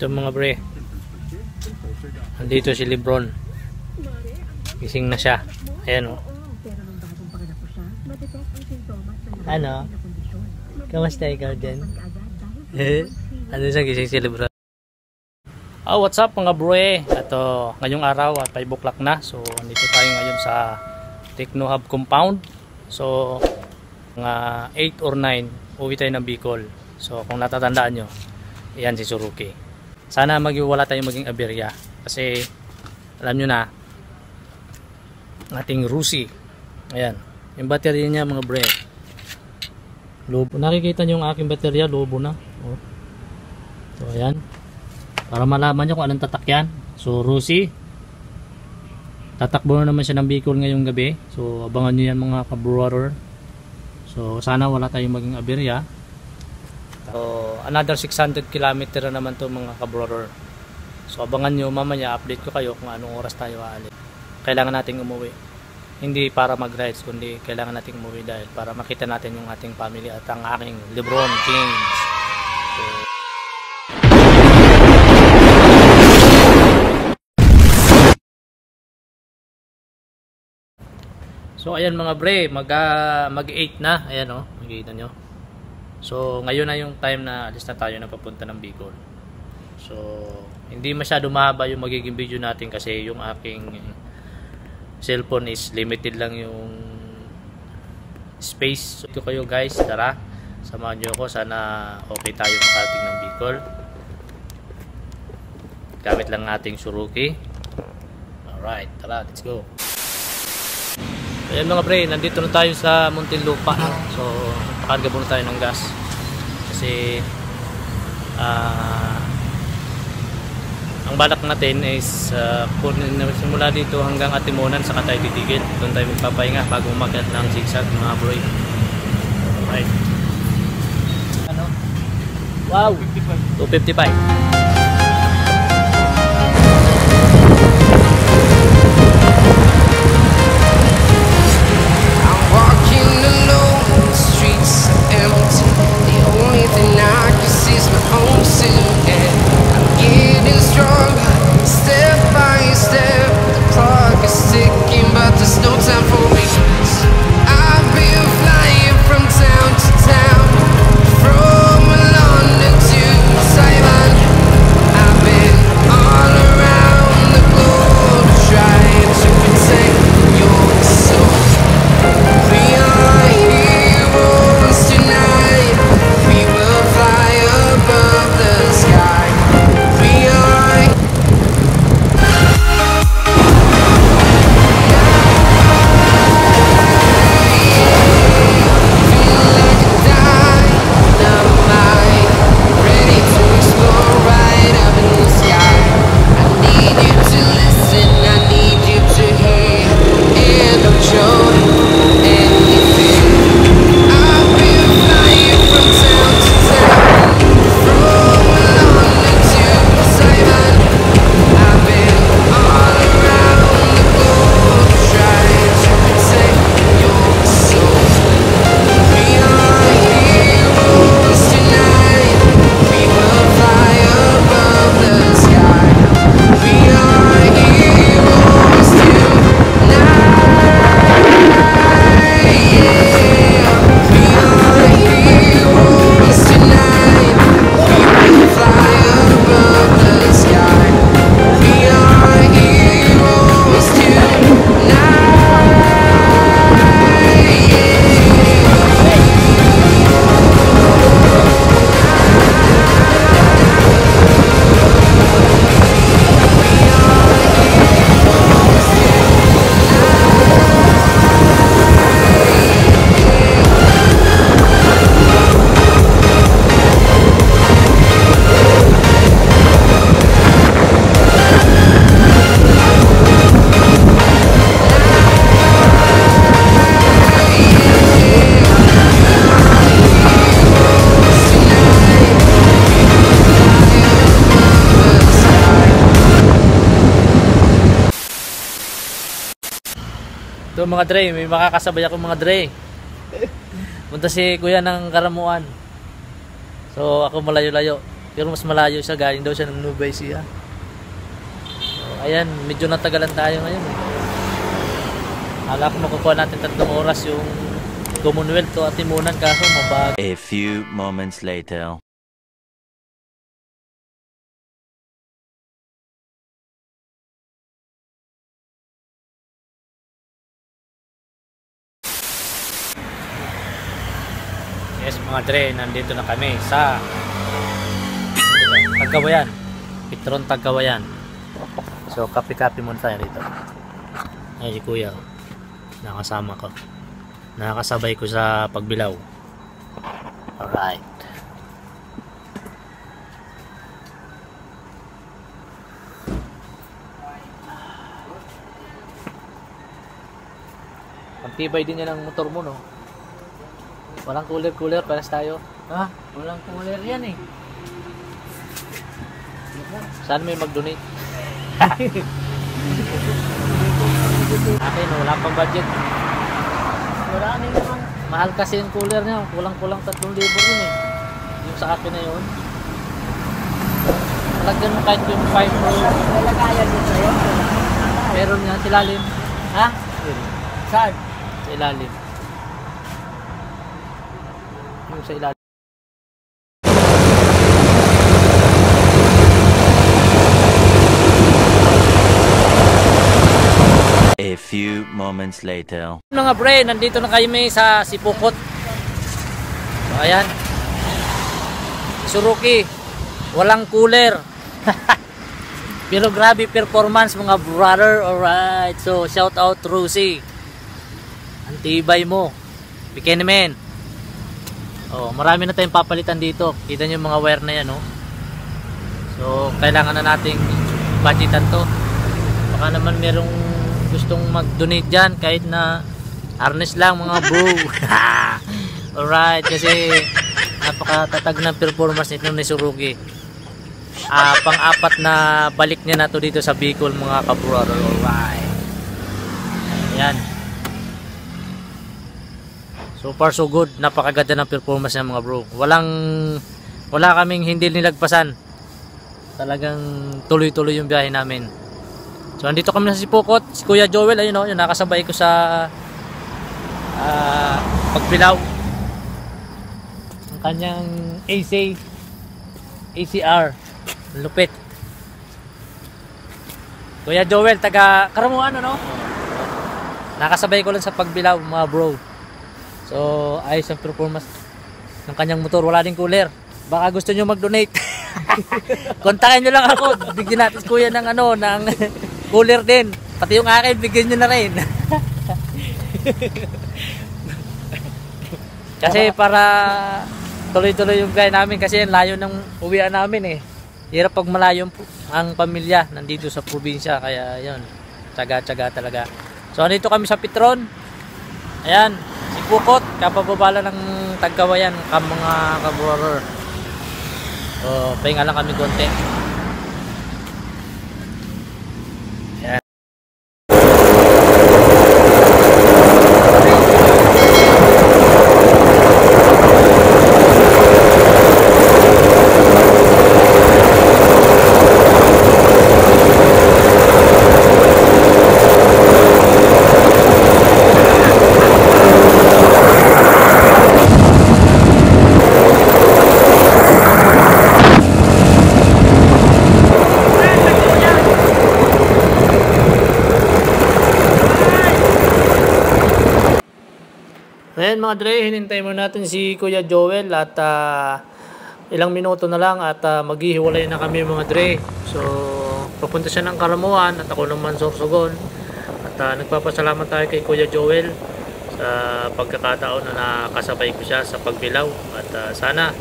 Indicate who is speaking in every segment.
Speaker 1: Ito mga bre, andito si Lebron. Gising na siya. Ayan o. Ano? Kamusta ikaw din? Ano siya, gising si Lebron. What's up mga bre? Ito, ngayong araw at 5 o'clock na. So, andito tayo ngayon sa Techno Hub Compound. So, mga 8 or 9, uwi tayo ng Bicol. So, kung natatandaan nyo, yan si Suruki. Sana wala tayong maging aberya. Kasi, alam nyo na, ating Rusi. Ayan, yung baterya niya mga bre. Lobo. Nakikita nyo yung aking baterya, lobo na. Oh. So, ayan. Para malaman nyo kung anong tatak yan. So, Rusi. Tatakbo na naman siya ng Bicol ngayong gabi. So, abangan nyo yan mga ka-brother. So, sana wala tayong maging aberya. So, another 600 km na naman to mga ka-brother. So, abangan nyo mamaya, update ko kayo kung anong oras tayo aalis. Kailangan nating umuwi. Hindi para mag-rides, kundi kailangan nating umuwi dahil para makita natin yung ating family at ang aking Lebron James. So ayan mga bre, mag 8 na. Ayan o, makikita nyo. So ngayon na yung time na alis na tayo na papunta ng Bicol. So hindi masyado mahaba yung magiging video natin kasi yung aking cellphone is limited lang yung space. So kayo guys, tara, samahan nyo ako. Sana okay tayo makarating ng Bicol. Gamit lang ating Suruki. Alright, tara, let's go. Ayan mga pre, nandito na tayo sa Muntinlupa. So, pakarga muna tayo ng gas. Kasi, ang balak natin is simula dito hanggang Atimonan saka tayo titigil. Doon tayo magpapahinga bago umakyat ng zigzag mga pre. Alright. Ano? Wow! 255. So mga dre, may makakasabay ako mga dre. Punta si kuya ng Karamuan. So ako malayo-layo. Pero mas malayo siya, galing daw siya ng Nueva Ecija. So, ayan, medyo natagalan tayo ngayon. Hala ko makukuha natin 3 oras yung Commonwealth to Atimunan, kaso mabag.
Speaker 2: A few moments later.
Speaker 1: Yes mga dre, nandito na kami sa Tagkawayan, Petron Tagkawayan. So kape-kape muna tayo dito. Ay si kuya, nakasama ko, nakakasabay ko sa pagbilaw. Alright. Pagtibay din yan ang motor mo, no? Walang cooler, pares tayo.
Speaker 3: Ha? Walang cooler yan eh.
Speaker 1: Saan may mag-donate? Akin, wala pang budget.
Speaker 3: Wala na naman.
Speaker 1: Mahal kasi yung cooler niya. Kulang-kulang 3,000 yun eh. Yung sa akin na yun. Talagyan mo kahit yung 5 pro.
Speaker 3: Nalagayan din sa'yo.
Speaker 1: Meron nga sa ilalim.
Speaker 3: Ha?
Speaker 1: Yun.
Speaker 3: Saan?
Speaker 1: Sa ilalim. Yung sa ilalim.
Speaker 2: A few moments later.
Speaker 1: Mga bre, nandito na kami sa Sipukot. So, ayan. Suruki. Walang cooler. Pero grabe performance mga brother. Alright. So shout out Rusi. Antibay mo. Bikini men. Oh, marami na tayong papalitan dito. Kita niyo yung mga wire na yan, no? So kailangan na nating budgetan to. Baka naman merong gustong mag-donate dyan kahit na harness lang mga bro. Alright, kasi napakatatag ng performance nito ni Suruki. Pang-apat na balik niya na to dito sa Bicol mga kabrother. Alright. Ayan. So far so good. Napakaganda ng performance niya mga bro. Wala kaming hindi nilagpasan. Talagang tuloy-tuloy yung biyahe namin. So andito kami na sa Sipukot. Si Kuya Joel, ayun o, yung nakasabay ko sa pagbilaw. Ang kanyang ACR. Lupit. Kuya Joel, taga Karamuan, ano? Nakasabay ko lang sa pagbilaw mga bro. So ayos ang performance ng kanyang motor. Wala din cooler. Baka gusto nyo mag-donate. Kontakin nyo lang ako. Bigyan natin kuya ng ano, ng cooler din. Pati yung akin, bigyan nyo na rin. Kasi para tuloy-tuloy yung biyahe namin, kasi layo ng uwian namin eh. Hirap pag malayo ang pamilya nandito sa probinsya, kaya yun, tsaga-tsaga talaga. So andito kami sa Petron. Ayan, Sipukot, kapababala ng Tagkawayan, mga kabrother. So pahinga lang kami konti. Ayan mga dre, hinintay mo natin si Kuya Joel at ilang minuto na lang at maghihiwalay na kami mga dre. So papunta siya ng Karamuan at ako naman Sorsogon. At nagpapasalamat tayo kay Kuya Joel sa pagkakataon na nakasabay ko siya sa pagbilaw. At sana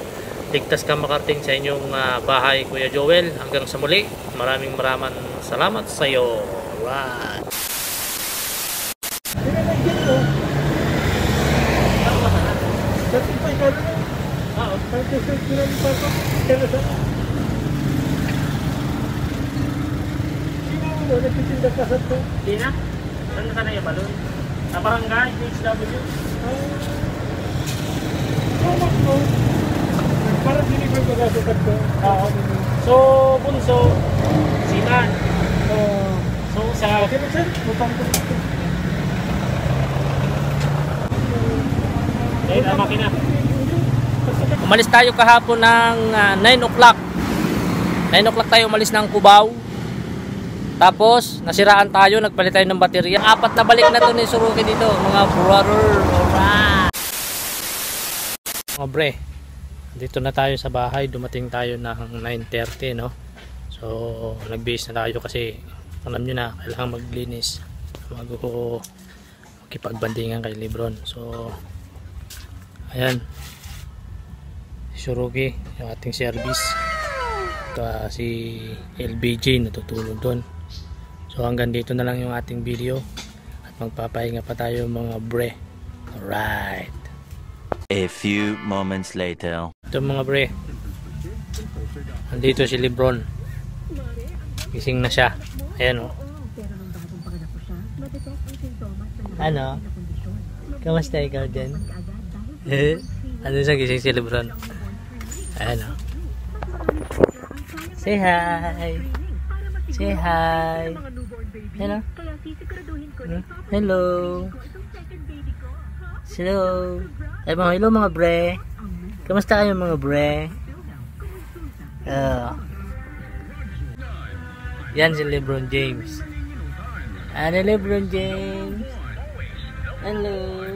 Speaker 1: ligtas ka makarating sa inyong bahay Kuya Joel. Hanggang sa muli, maraming salamat sa iyo. Alright.
Speaker 3: Di na? Saan na sana yung balon? Sa barangay, HW. Harap deliver ko sa sukat ko. Oo. So, bunso, siman. So, sa... Okay, sir. Butang ko. Ayun ang makina.
Speaker 1: Umalis tayo kahapon ng 9 o'clock. 9 o'clock tayo umalis ng Cubao. Tapos, nasiraan tayo, nagpalit tayo ng baterya. 4 na balik na to ni Suruki dito, mga brother. Alright! Mga bre, dito na tayo sa bahay. Dumating tayo ng 9:30, no? So, nag-base na tayo kasi alam nyo na, kailangan maglinis. Makipagbandingan kay Lebron. So, ayan. Suruki, yung ating service. Si LBJ natutulog doon. So hanggang dito na lang yung ating video at magpapahinga pa tayo mga bre. Alright.
Speaker 2: A few moments later.
Speaker 1: Ito mga bre, andito si Lebron. Gising na siya. Ayan o. Ano? Kamusta ikaw dyan? Ano siya, gising si Lebron? Ayan o. Say hi. Say hi. Hello. Hello. Hello. Ay mga hello mga bre. Kamusta kayo mga bre? Yan si Lebron James. Ano Lebron James? Hello.